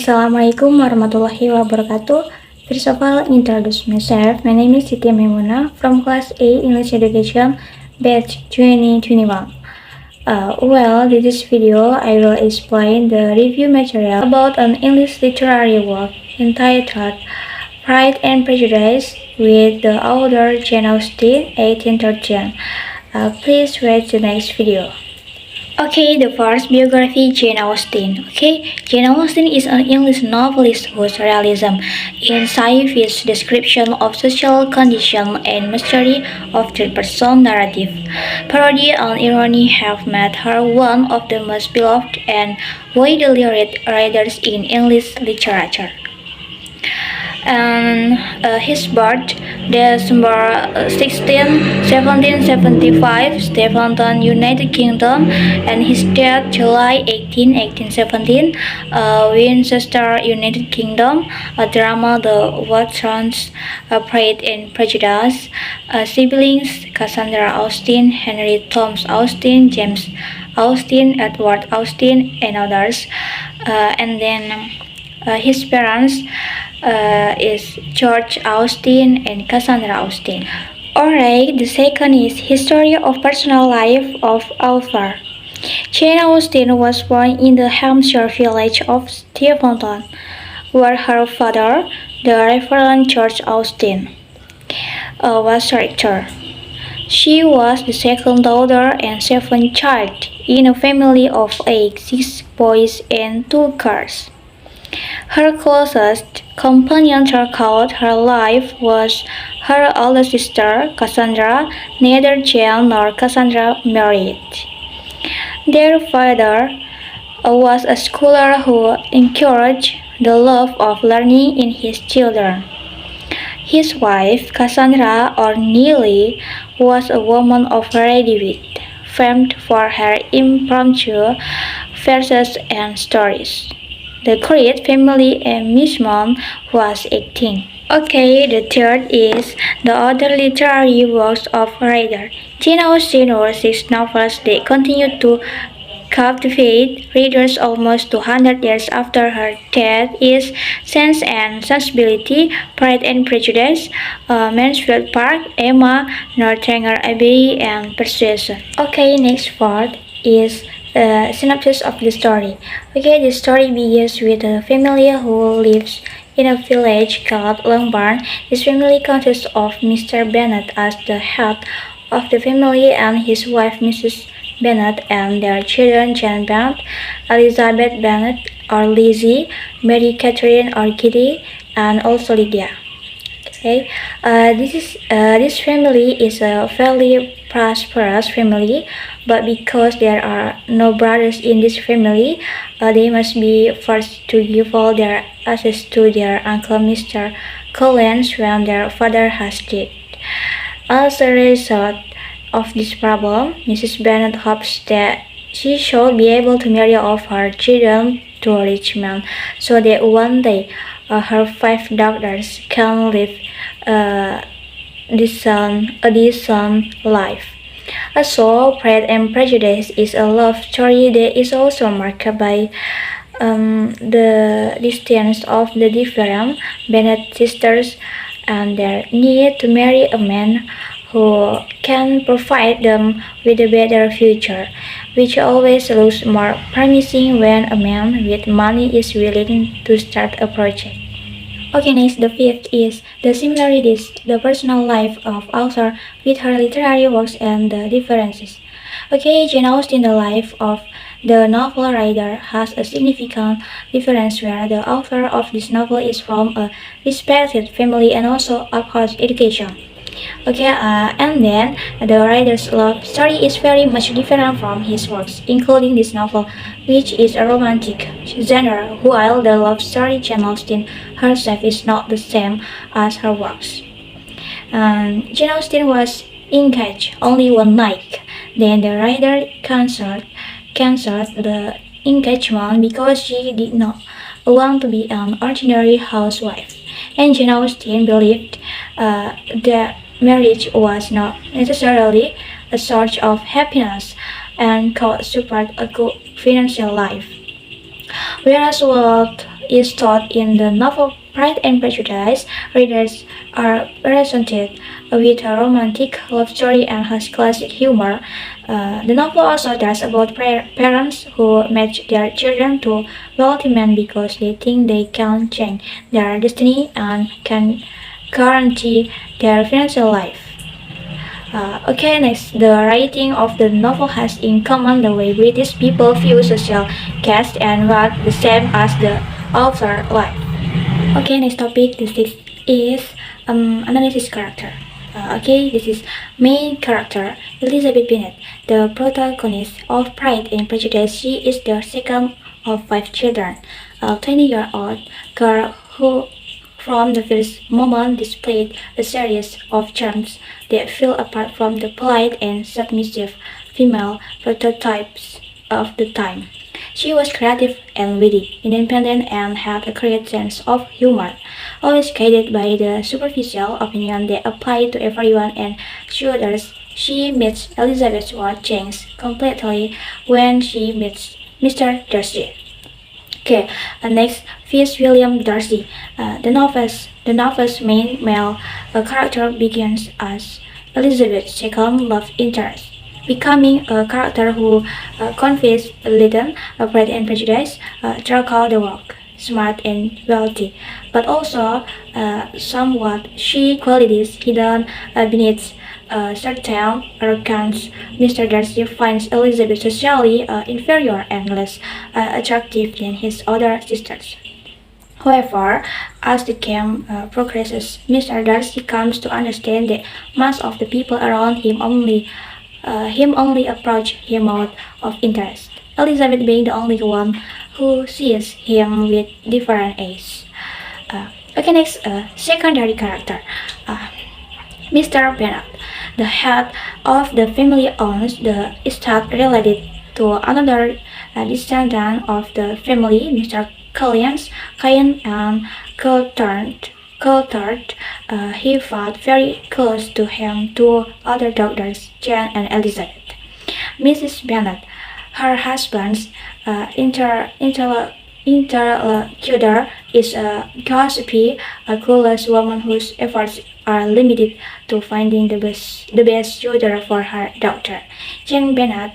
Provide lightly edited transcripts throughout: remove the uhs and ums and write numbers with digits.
Assalamualaikum warahmatullahi wabarakatuh. First of all, introduce myself. My name is Siti from class A English Education, batch 2021. In this video, I will explain the review material about an English literary work entitled Pride and Prejudice with the author Jane Austen, 1813. Please watch the next video. Okay, the first biography, Jane Austen. Okay, Jane Austen is an English novelist whose realism in scientific description of social condition and mystery of third-person narrative, parody and irony have made her one of the most beloved and widely read writers in English literature. And his birth, December 16, 1775, Stephenton, United Kingdom, and his death, July 18, 1817, Winchester, United Kingdom. A drama, The Watsons, Pride and Prejudice. Siblings, Cassandra Austen, Henry Thomas Austen, James Austen, Edward Austen, and others. His parents is George Austen and Cassandra Austen. Alright, the second is History of Personal Life of Author. Jane Austen was born in the Hampshire village of Stephenton, where her father, the Reverend George Austen, was rector. She was the second daughter and seventh child in a family of 8, 6 boys and 2 girls. Her closest companion throughout her life was her older sister, Cassandra. Neither Jane nor Cassandra married. Their father was a scholar who encouraged the love of learning in his children. His wife, Cassandra or Neely, was a woman of ready wit, famed for her impromptu verses and stories. The great family amusement was acting. Okay, the third is the other literary works of writer. Jane Austen wrote 6 novels that continue to captivate readers almost 200 years after her death is Sense and Sensibility, Pride and Prejudice, Mansfield Park, Emma, Northanger Abbey, and Persuasion. Okay, next part is synopsis of the story. Okay, the story begins with a family who lives in a village called Longbourn. This family consists of Mr. Bennet as the head of the family and his wife Mrs. Bennet and their children Jane Bennet, Elizabeth Bennet or Lizzie, Mary Catherine or Kitty, and also Lydia. Okay, this family is a fairly prosperous family, but because there are no brothers in this family, they must be forced to give all their assets to their uncle Mr. Collins when their father has died. As a result of this problem, Mrs. Bennet hopes that she should be able to marry off her children to a rich man, so that one day her 5 daughters can live a decent life. Also, Pride and Prejudice is a love story that is also marked by the distance of the different Bennet sisters and their need to marry a man who can provide them with a better future, which always looks more promising when a man with money is willing to start a project. Okay, next, the fifth is the similarities, the personal life of author with her literary works and the differences. Okay, Jane Austen, the life of the novel writer, has a significant difference where the author of this novel is from a respected family and also upholds education. Okay, and then the writer's love story is very much different from his works, including this novel, which is a romantic genre, while the love story Jane Austen herself is not the same as her works. Jane Austen was engaged only one night. Then the writer cancelled the engagement because she did not want to be an ordinary housewife. And Jane Austen believed that marriage was not necessarily a source of happiness and could support a good financial life. Whereas what is taught in the novel Pride and Prejudice, readers are presented with a romantic love story and has classic humor. The novel also tells about parents who match their children to wealthy men because they think they can change their destiny and can guarantee their financial life. Okay, next, the writing of the novel has in common the way British people view social caste and what the same as the author life. Okay, next topic. This is analysis character. Okay, this is main character Elizabeth Bennet, the protagonist of Pride and Prejudice. She is the second of five children, a 20-year-old girl who, from the first moment, displayed a series of charms that fell apart from the polite and submissive female prototypes of the time. She was creative and witty, independent, and had a great sense of humor, always guided by the superficial opinion that applied to everyone and shooters. She meets Elizabeth's world changes completely when she meets Mr. Darcy. Okay, next, Fitzwilliam Darcy. The novel's main male character begins as Elizabeth's second love interest, becoming a character who conveys little Pride and Prejudice, throughout the work, smart and wealthy, but also somewhat shy qualities hidden beneath certain arrogance. Mr. Darcy finds Elizabeth socially inferior and less attractive than his other sisters. However, as the game progresses, Mr. Darcy comes to understand that most of the people around him only approach him out of interest. Elizabeth being the only one who sees him with different eyes. Okay, next, secondary character. Mr. Bennet, the head of the family, owns the estate related to another descendant of the family, Mr. Collins, kind and Coulthard. He fought very close to him two other daughters, Jane and Elizabeth. Mrs. Bennet, her husband's interlocutor, is a gossipy, clueless woman whose efforts are limited to finding the best suitor for her daughter. Jane Bennet,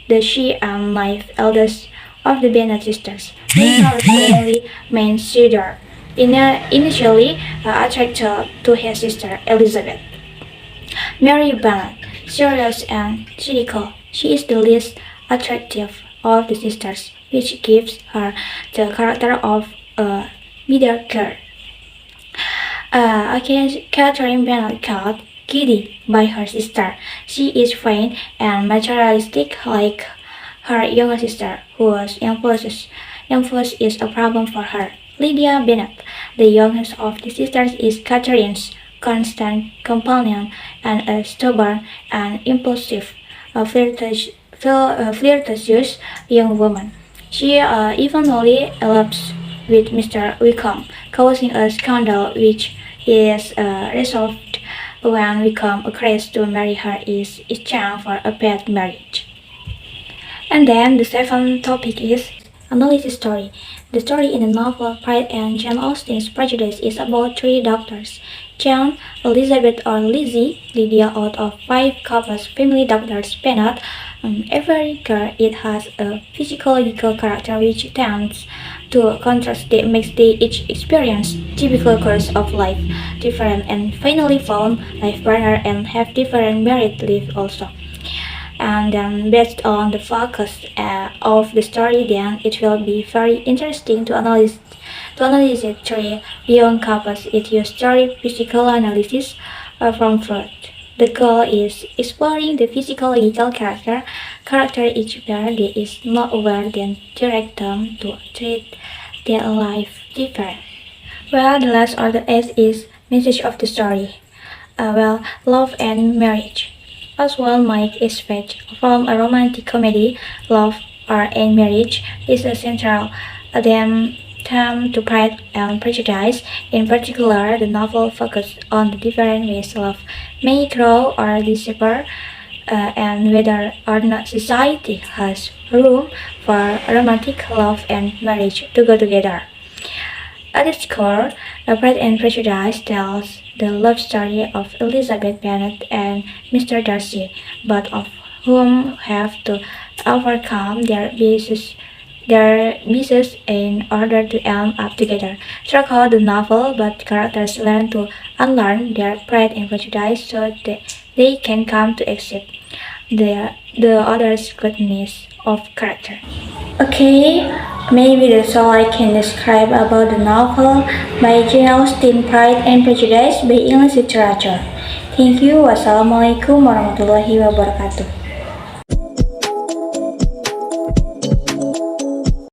the she and ninth eldest of the Bennet sisters, may her family main suitor, initially attracted to his sister Elizabeth. Mary Bennet, serious and cynical, she is the least attractive of the sisters, which gives her the character of a middle girl. Catherine Bennet, called Kitty by her sister. She is vain and materialistic like her younger sister, whose emphasis is a problem for her. Lydia Bennet, the youngest of the sisters, is Catherine's constant companion and a stubborn and impulsive, flirtatious young woman. She eventually elopes with Mr. Wickham, causing a scandal which is resolved when Wickham agrees to marry her in exchange for a paid marriage. And then the seventh topic is analysis story. The story in the novel Pride and Jane Austen's Prejudice is about three daughters, Jane, Elizabeth or Lizzie, Lydia out of five couples family daughters Bennet. Every girl it has a physiological character which tends to contrast that makes they each experience typical course of life different and finally found life partner and have different married life also. And then based on the focus of the story, then it will be very interesting to analyze it three beyond couples. It uses story physical analysis from Freud. The goal is exploring the physiological character each pair that is not aware then direct them to treat their life different. Well, the last or the eighth is message of the story. Love and marriage. As one might expect from a romantic comedy, love and marriage is a central theme to Pride and Prejudice. In particular, the novel focuses on the different ways love may grow or disappear, and whether or not society has room for romantic love and marriage to go together. At its core, Pride and Prejudice tells the love story of Elizabeth Bennet and Mr. Darcy, both of whom have to overcome their biases in order to end up together. Throughout the novel, both characters learn to unlearn their pride and prejudice so that they can come to accept the other's goodness of character. Okay, maybe that's all I can describe about the novel by Jane Austen, Pride and Prejudice by English Literature. Thank you. Wassalamualaikum warahmatullahi wabarakatuh.